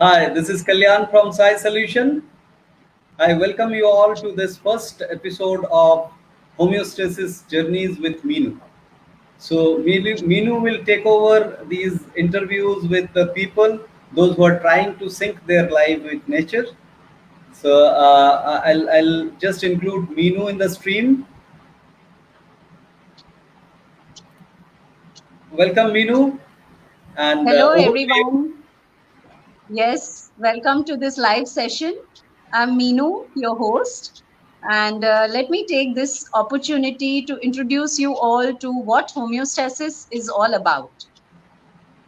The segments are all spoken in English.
Hi, this is Kalyan from Sai Solution. I welcome you all to this first episode of Homeostasis Journeys with Meenu. So, Meenu will take over these interviews with the people, those who are trying to sync their life with nature. So, I'll just include Meenu in the stream. Welcome, Meenu, and Hello, over to you. everyone. Yes, welcome to this live session. I'm Meenu, your host, and let me take this opportunity to introduce you all to what homeostasis is all about.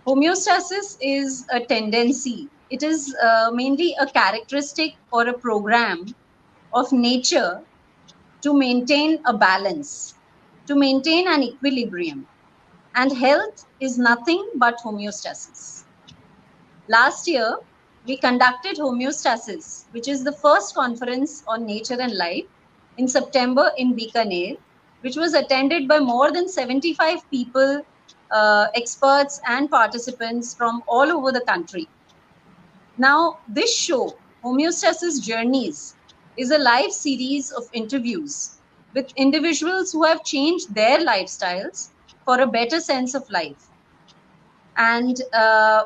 Homeostasis is a tendency, it is mainly a characteristic or a program of nature to maintain a balance, to maintain an equilibrium. And health is nothing but homeostasis. Last year, we conducted Homeostasis, which is the first conference on nature and life in September in Bikaner, which was attended by more than 75 people, experts, and participants from all over the country. Now, this show, Homeostasis Journeys, is a live series of interviews with individuals who have changed their lifestyles for a better sense of life, and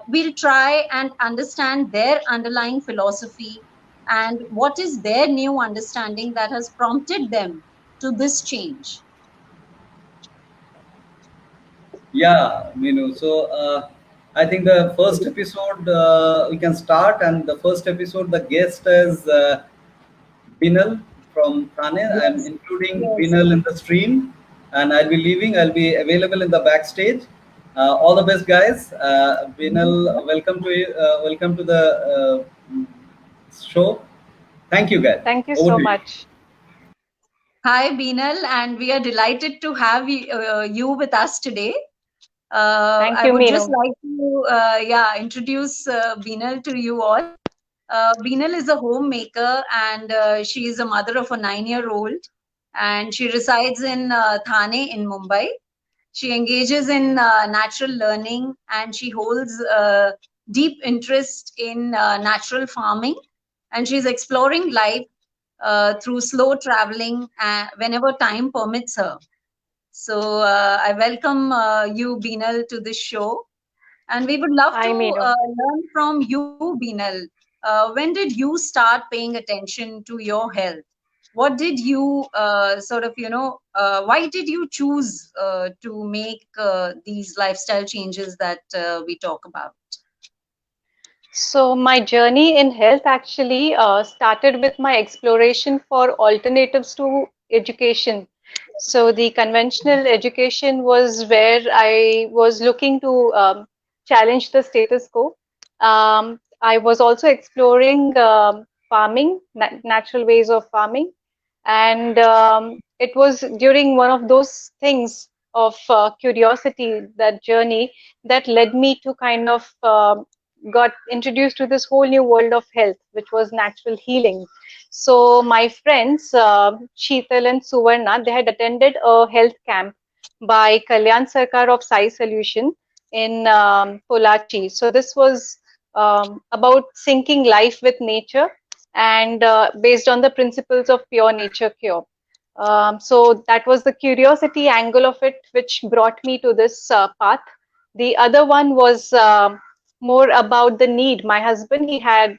we'll try and understand their underlying philosophy and what is their new understanding that has prompted them to this change. Yeah, Meenu. So I think the first episode we can start, and the first episode the guest is Binal from Thane. I'm Yes, including yes. Binal in the stream, and I'll be leaving. I'll be available in the backstage. All the best, guys. Binal, welcome to the show. Thank you, guys. Thank you Over so to you. much. Hi, Beenal, and we are delighted to have you with us today. Thank I you, would just Meenu. like to, introduce Beenal to you all. Beenal is a homemaker, and she is a mother of a 9-year-old, and she resides in Thane in Mumbai. She engages in natural learning, and she holds deep interest in natural farming, and she's exploring life through slow traveling whenever time permits her. So I welcome you, Beenal, to this show. And we would love to Hi, Meenu. learn from you, Beenal. When did you start paying attention to your health? What did you why did you choose to make these lifestyle changes that we talk about? So, my journey in health actually started with my exploration for alternatives to education. So, the conventional education was where I was looking to challenge the status quo. I was also exploring farming, natural ways of farming, and it was during one of those things of curiosity, that journey, that led me to kind of got introduced to this whole new world of health, which was natural healing. So my friends, Sheetal and Suvarna, they had attended a health camp by Kalyan Sarkar of Sai Solution in Polachi. So this was about syncing life with nature, and based on the principles of pure nature cure. So that was the curiosity angle of it, which brought me to this path. The other one was more about the need. My husband, he had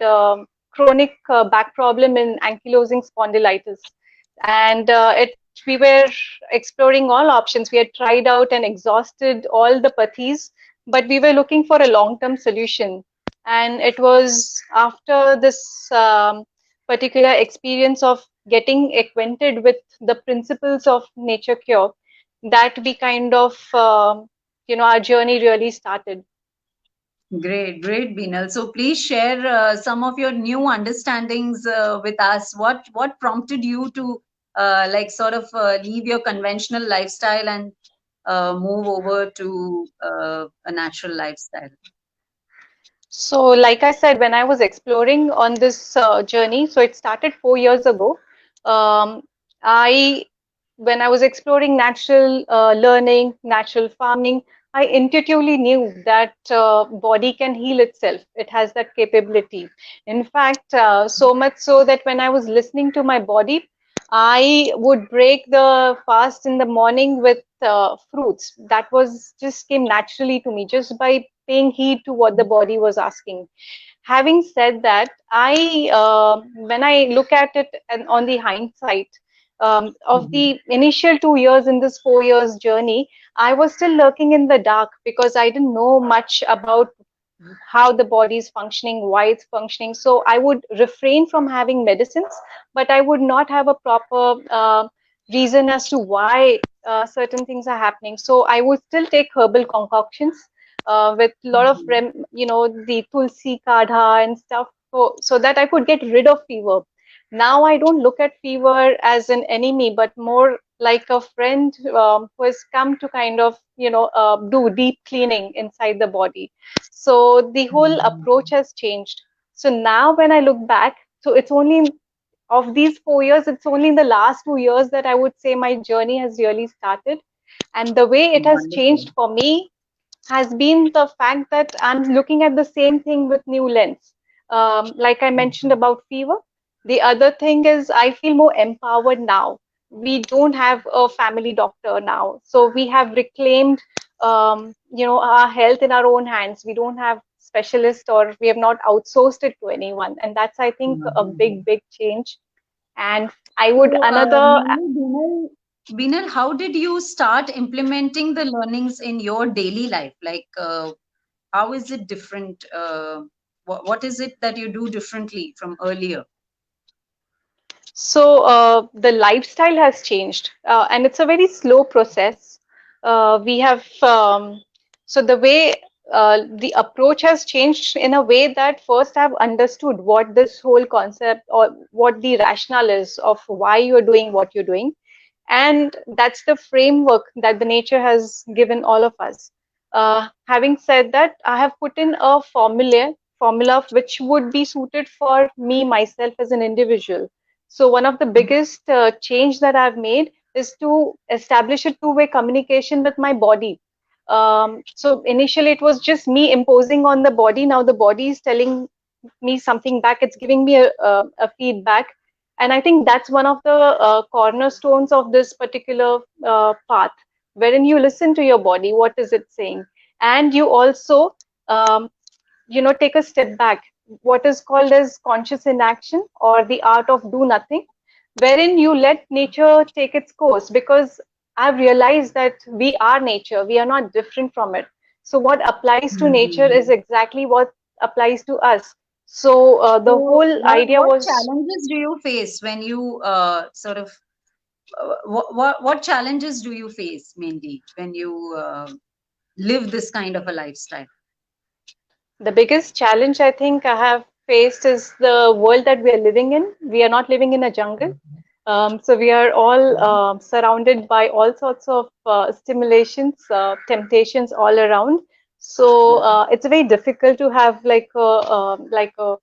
chronic back problem in ankylosing spondylitis, and we were exploring all options. We had tried out and exhausted all the pathies, but we were looking for a long-term solution. And it was after this particular experience of getting acquainted with the principles of nature cure that we kind of our journey really started. Great, great, Beenal. So please share some of your new understandings with us. What prompted you to leave your conventional lifestyle and move over to a natural lifestyle? So, like I said, when I was exploring on this journey, so it started 4 years ago. Um, I, when I was exploring natural learning, natural farming, I intuitively knew that body can heal itself. It has that capability. In fact, so much so that when I was listening to my body, I would break the fast in the morning with fruits. That was just came naturally to me just by paying heed to what the body was asking. Having said that, I when I look at it and on the hindsight of Mhm. the initial 2 years in this 4 years journey, I was still lurking in the dark because I didn't know much about how the body is functioning, why it's functioning. So I would refrain from having medicines, but I would not have a proper reason as to why certain things are happening. So I would still take herbal concoctions with a lot of Mhm. the tulsi kadha and stuff, so that I could get rid of fever. Now I don't look at fever as an enemy, but more like a friend who has come to kind of do deep cleaning inside the body. So the whole approach has changed. So now when I look back, so it's only of these 4 years, it's only in the last 2 years that I would say my journey has really started. And the way it has Wonderful. changed for me has been the fact that I'm looking at the same thing with new lens. Like I mentioned Mhm. about fever, the other thing is I feel more empowered now. We don't have a family doctor now, so we have reclaimed, our health in our own hands. We don't have specialists, or we have not outsourced it to anyone, and that's, I think, a big, Mhm. big change. And I would So, another. mainly, Binal, how did you start implementing the learnings in your daily life? Like, how is it different? What is it that you do differently from earlier? So the lifestyle has changed, and it's a very slow process. We have so the way the approach has changed in a way that first I've understood what this whole concept or what the rationale is of why you're doing what you're doing, and that's the framework that the nature has given all of us. Having said that, I have put in a formula which would be suited for me myself as an individual. So one of the biggest change that I've made is to establish a two-way communication with my body. So initially it was just me imposing on the body. Now the body is telling me something back. It's giving me a feedback, and I think that's one of the cornerstones of this particular path, wherein you listen to your body. What is it saying? And you also um, take a step back, what is called as conscious inaction or the art of do nothing, wherein you let nature take its course, because I've realized that we are nature, we are not different from it. So what applies to nature is Mhm. exactly what applies to us. So the So, whole idea what was. challenges do you face when you sort of what challenges do you face mainly when you live this kind of a lifestyle? The biggest challenge I think I have faced is the world that we are living in. We are not living in a jungle. So we are all Mhm. surrounded by all sorts of stimulations, temptations all around. So Mhm. it's very difficult to have like a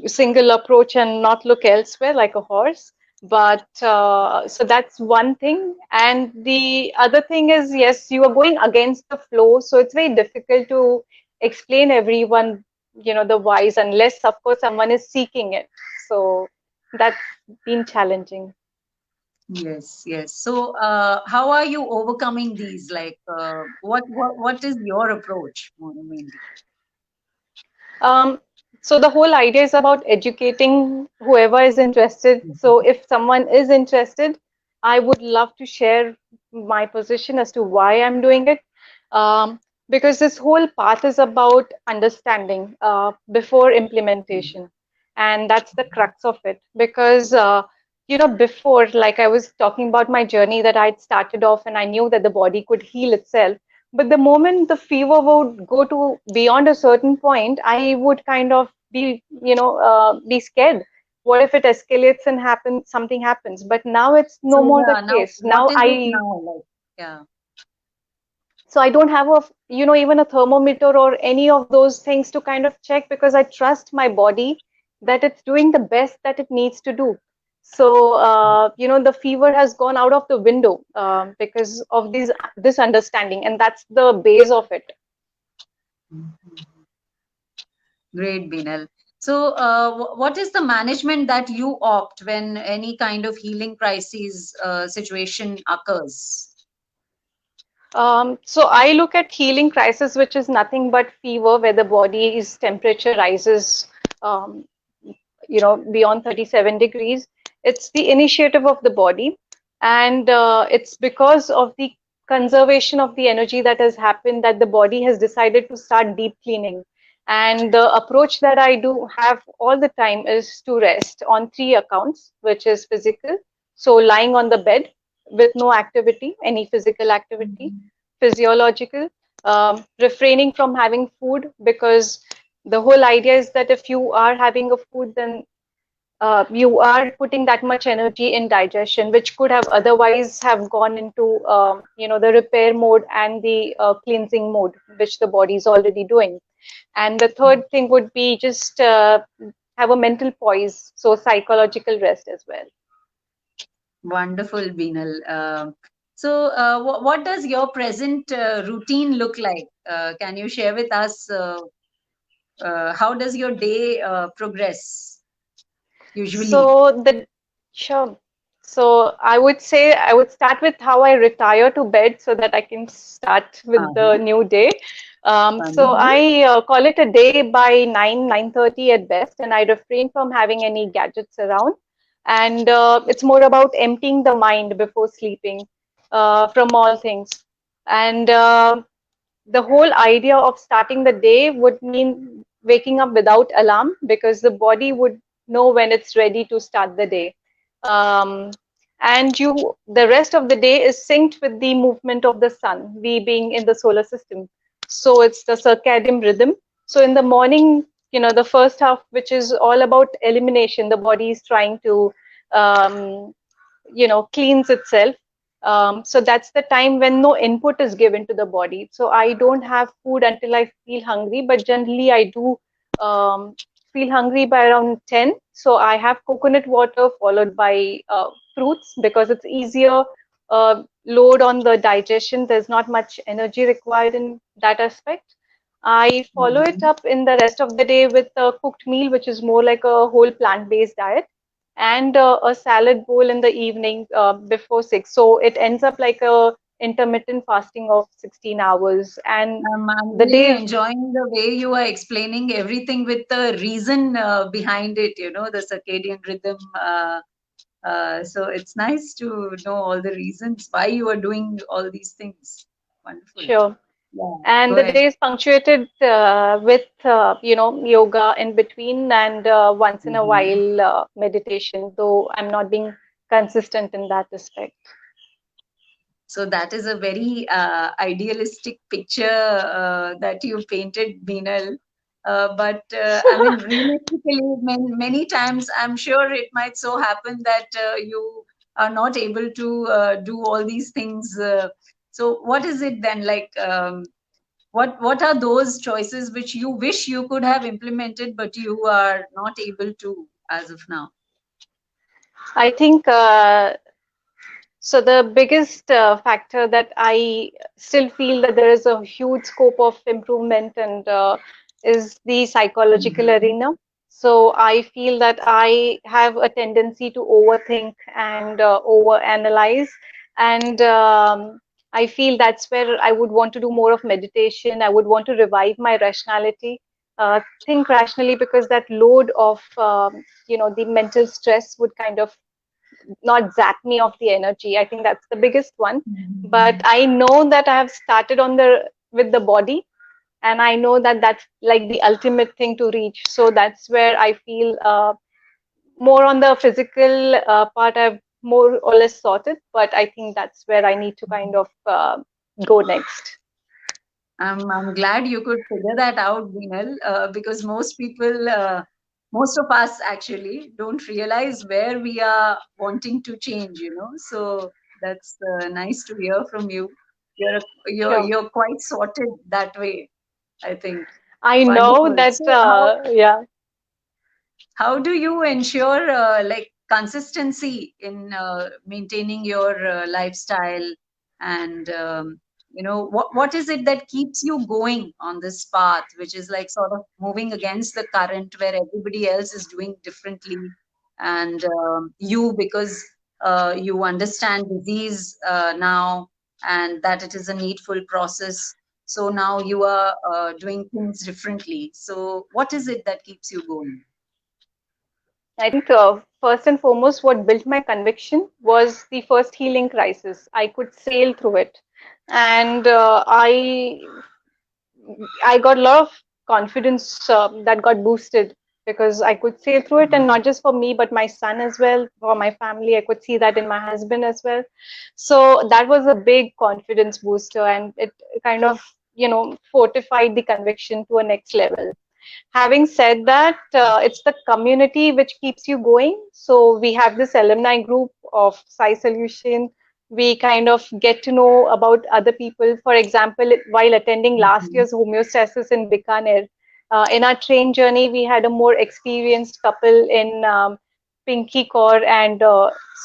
single approach and not look elsewhere like a horse. But so that's one thing. And the other thing is, yes, you are going against the flow. So it's very difficult to explain everyone, the whys, unless, of course, someone is seeking it. So that's been challenging. Yes, yes. So, how are you overcoming these? Like, what is your approach mainly? Um, so the whole idea is about educating whoever is interested. So Mhm. if someone is interested, I would love to share my position as to why I'm doing it. Um, because this whole path is about understanding before implementation. And that's the crux of it. Because, before, like I was talking about my journey that I'd started off and I knew that the body could heal itself, but the moment the fever would go to beyond a certain point, I would kind of be scared. What if it escalates and happens, something happens? But now it's no So, more the yeah. Now, case. what Now is it I, now like? Yeah. so I don't have even a thermometer or any of those things to kind of check, because I trust my body that it's doing the best that it needs to do. So, the fever has gone out of the window because of this understanding, and that's the base of it. Great, Binal. So, what is the management that you opt when any kind of healing crisis situation occurs? So I look at healing crisis, which is nothing but fever, where the body's temperature rises, um, beyond 37 degrees. It's the initiative of the body, and it's because of the conservation of the energy that has happened that the body has decided to start deep cleaning. And the approach that I do have all the time is to rest on three accounts, which is physical. So lying on the bed with no activity, any physical activity, physiological, refraining from having food, because the whole idea is that if you are having a food, then you are putting that much energy in digestion, which could have otherwise have gone into the repair mode and the cleansing mode, which the body is already doing. And the third thing would be just have a mental poise, so psychological rest as well. Wonderful, Binal. So, what does your present routine look like? Can you share with us how does your day progress usually? So sure. So I would say I would start with how I retire to bed so that I can start with the Uh-huh. new day. So Wonderful. I call it a day by 9:30 at best, and I refrain from having any gadgets around. And it's more about emptying the mind before sleeping from all things. And the whole idea of starting the day would mean waking up without alarm, because the body would know when it's ready to start the day. um, and the rest of the day is synced with the movement of the sun, we being in the solar system. So it's the circadian rhythm. So in the morning, the first half, which is all about elimination, the body is trying to um, cleans itself. So that's the time when no input is given to the body. So I don't have food until I feel hungry, but generally I do um, feel hungry by around 10. So I have coconut water followed by fruits, because it's easier load on the digestion. There's not much energy required in that aspect. I follow it Mhm. up in the rest of the day with a cooked meal, which is more like a whole plant-based diet, and a salad bowl in the evening before 6. So it ends up like a intermittent fasting of 16 hours. And I'm the really day, enjoying the way you are explaining everything with the reason behind it, the circadian rhythm. So it's nice to know all the reasons why you are doing all these things. Wonderful. sure. Yeah, go And the ahead. day is punctuated with, yoga in between, and once in a Mhm. while meditation, though I'm not being consistent in that aspect. So that is a very idealistic picture that you painted, Binal. But I mean, realistically, many times I'm sure it might so happen that you are not able to do all these things. So what is it then like? What are those choices which you wish you could have implemented, but you are not able to as of now? I think so. The biggest factor that I still feel that there is a huge scope of improvement, and is the psychological Mhm. arena. So I feel that I have a tendency to overthink and overanalyze, and I feel that's where I would want to do more of meditation. I would want to revive my rationality, think rationally, because that load of the mental stress would kind of not zap me of the energy. I think that's the biggest one. But Mhm. I know that I have started on the with the body, and I know that that's like the ultimate thing to reach. So that's where I feel more on the physical part. I've more or less sorted, but I think that's where I need to kind of go next. I'm glad you could figure that out, Vinal, because most of us actually don't realize where we are wanting to change. So that's nice to hear from you. Sure. You're quite sorted that way, I think. I know Wonderful. that, So yeah. how do you ensure like consistency in maintaining your lifestyle, and what is it that keeps you going on this path, which is like sort of moving against the current where everybody else is doing differently, and you, because you understand disease now, and that it is a needful process, so now you are doing things differently. So what is it that keeps you going? I think first and foremost, what built my conviction was the first healing crisis. I could sail through it, and I got a lot of confidence that got boosted because I could sail through it, and not just for me, but my son as well, for my family. I could see that in my husband as well. So that was a big confidence booster, and it kind of, fortified the conviction to a next level. Having said that, it's the community which keeps you going. So we have this alumni group of Sai Solution. We kind of get to know about other people. For example, while attending last Mhm. year's homeostasis in Bikaner, in our train journey, we had a more experienced couple in Pinky Kaur and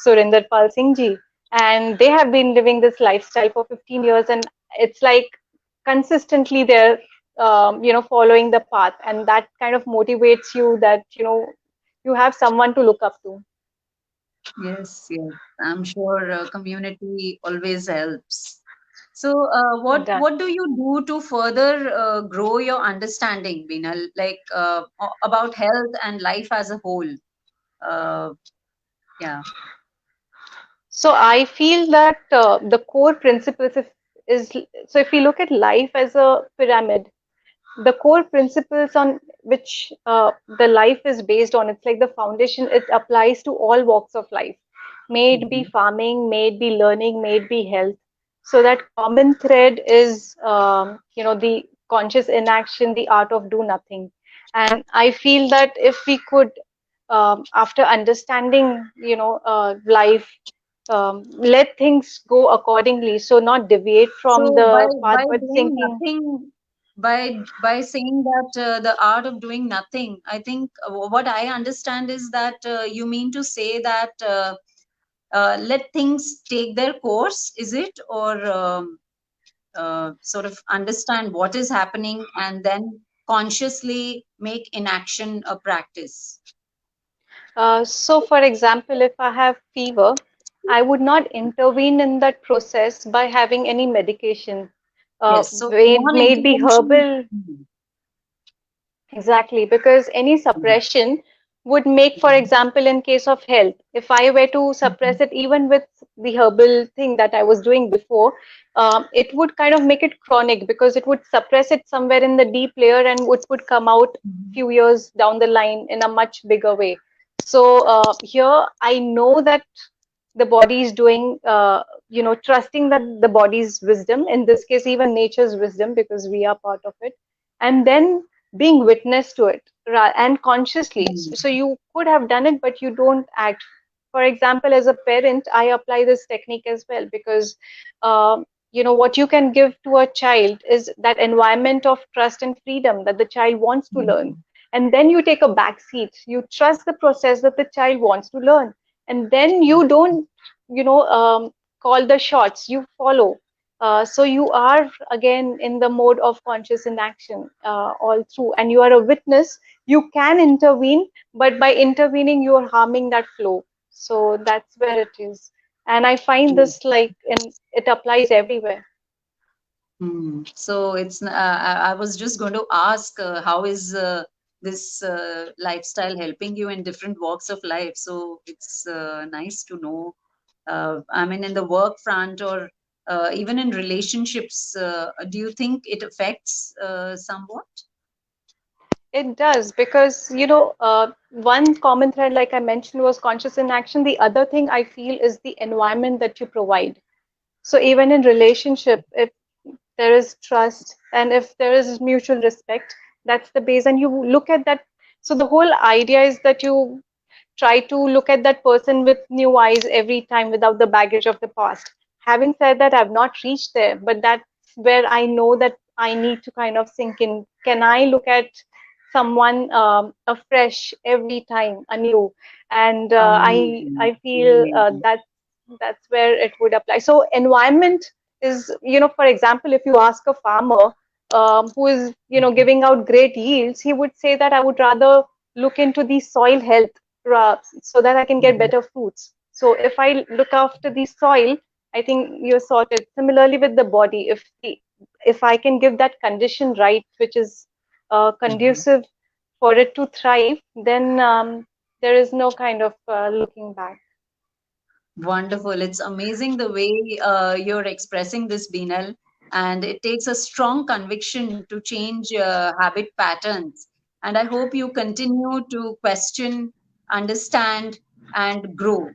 Surinder Pal Singh ji. And they have been living this lifestyle for 15 years. And it's like consistently they're following the path, and that kind of motivates you that you have someone to look up to. Yes, yes. I'm sure community always helps. So, It what does. what do you do to further grow your understanding, Binal, like about health and life as a whole? Uh, yeah. So I feel that the core principles is so if we look at life as a pyramid, the core principles on which the life is based on, it's like the foundation. It applies to all walks of life, may it be Mhm. farming, may it be learning, may it be health. So that common thread is the conscious inaction, the art of do nothing. And I feel that if we could, after understanding life, let things go accordingly, so not deviate from So the path by but doing thinking. nothing, by saying that the art of doing nothing, I think what I understand is that you mean to say that let things take their course, is it? Or sort of understand what is happening and then consciously make inaction a practice. So, for example, if I have fever, I would not intervene in that process by having any medication. Yes, so May it be non-intervention. herbal. Exactly, because any suppression would make, for example, in case of health, if I were to suppress it even with the herbal thing that I was doing before, it would kind of make it chronic because it would suppress it somewhere in the deep layer and it would come out few years down the line in a much bigger way. So here I know that the body is doing, trusting that the body's wisdom, in this case, even nature's wisdom, because we are part of it, and then being witness to it and consciously. So you could have done it, but you don't act. For example, as a parent, I apply this technique as well because, what you can give to a child is that environment of trust and freedom that the child wants to learn. And then you take a back seat. You trust the process that the child wants to learn, and then you don't call the shots, you follow. So you are again in the mode of conscious inaction all through, and you are a witness. You can intervene, but by intervening you are harming that flow. So that's where it is, and I find this like it applies everywhere. So it's I was just going to ask how is this lifestyle helping you in different walks of life. So it's nice to know. I mean, in the work front or even in relationships, do you think it affects somewhat? It does because one common thread, like I mentioned, was conscious inaction. The other thing I feel is the environment that you provide. So even in relationship, if there is trust and if there is mutual respect, that's the base, and you look at that. So the whole idea is that you try to look at that person with new eyes every time without the baggage of the past. Having said that, I've not reached there, but that's where I know that I need to kind of sink in. Can I look at someone afresh every time, anew. And Amazing. I feel Amazing. that's where it would apply. So environment is, for example, if you ask a farmer who is, giving out great yields, he would say that I would rather look into the soil health so that I can get Mhm. better fruits. So if I look after the soil, I think you're sorted. Similarly with the body, if I can give that condition right, which is Mhm. conducive for it to thrive, then there is no kind of looking back. Wonderful. It's amazing the way you're expressing this, Binal. And it takes a strong conviction to change habit patterns. And I hope you continue to question, understand, and grow.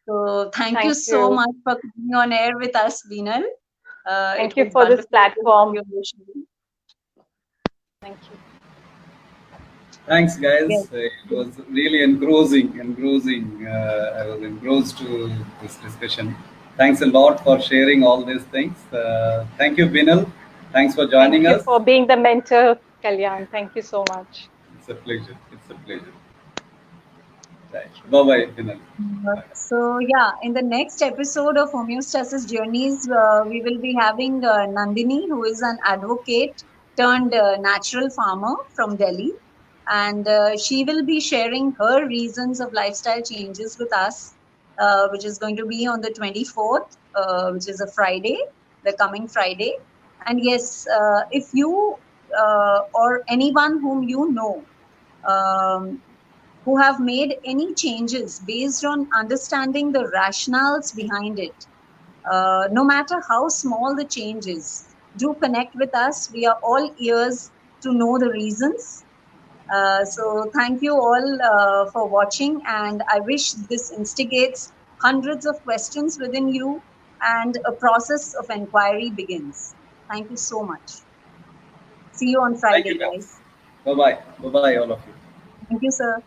So thank you Thank so you. much for coming on air with us, Binal. It Thank you was for this wonderful to have platform. your vision. Thank you. Thanks, Yes. guys. It was really engrossing. I was engrossed to this discussion. Thanks a lot for sharing all these things. Thank you, Binal. Thanks for Thank joining you us. for being the mentor, Kalyan. Thank you so much. It's a pleasure. It's a pleasure. Right. Thank you. Bye bye, Binal. Bye. So, yeah, in the next episode of Homeostasis Journeys, we will be having Nandini, who is an advocate turned natural farmer from Delhi. And she will be sharing her reasons of lifestyle changes with us, which is going to be on the 24th, which is a Friday, the coming Friday. And yes, if you or anyone whom you know, um, who have made any changes based on understanding the rationales behind it. No matter how small the change is, do connect with us. We are all ears to know the reasons. So, thank you all for watching, and I wish this instigates hundreds of questions within you and a process of inquiry begins. Thank you so much. See you on Thank you, Friday, guys. guys. Bye bye. Bye bye, all of you. Thank you, sir.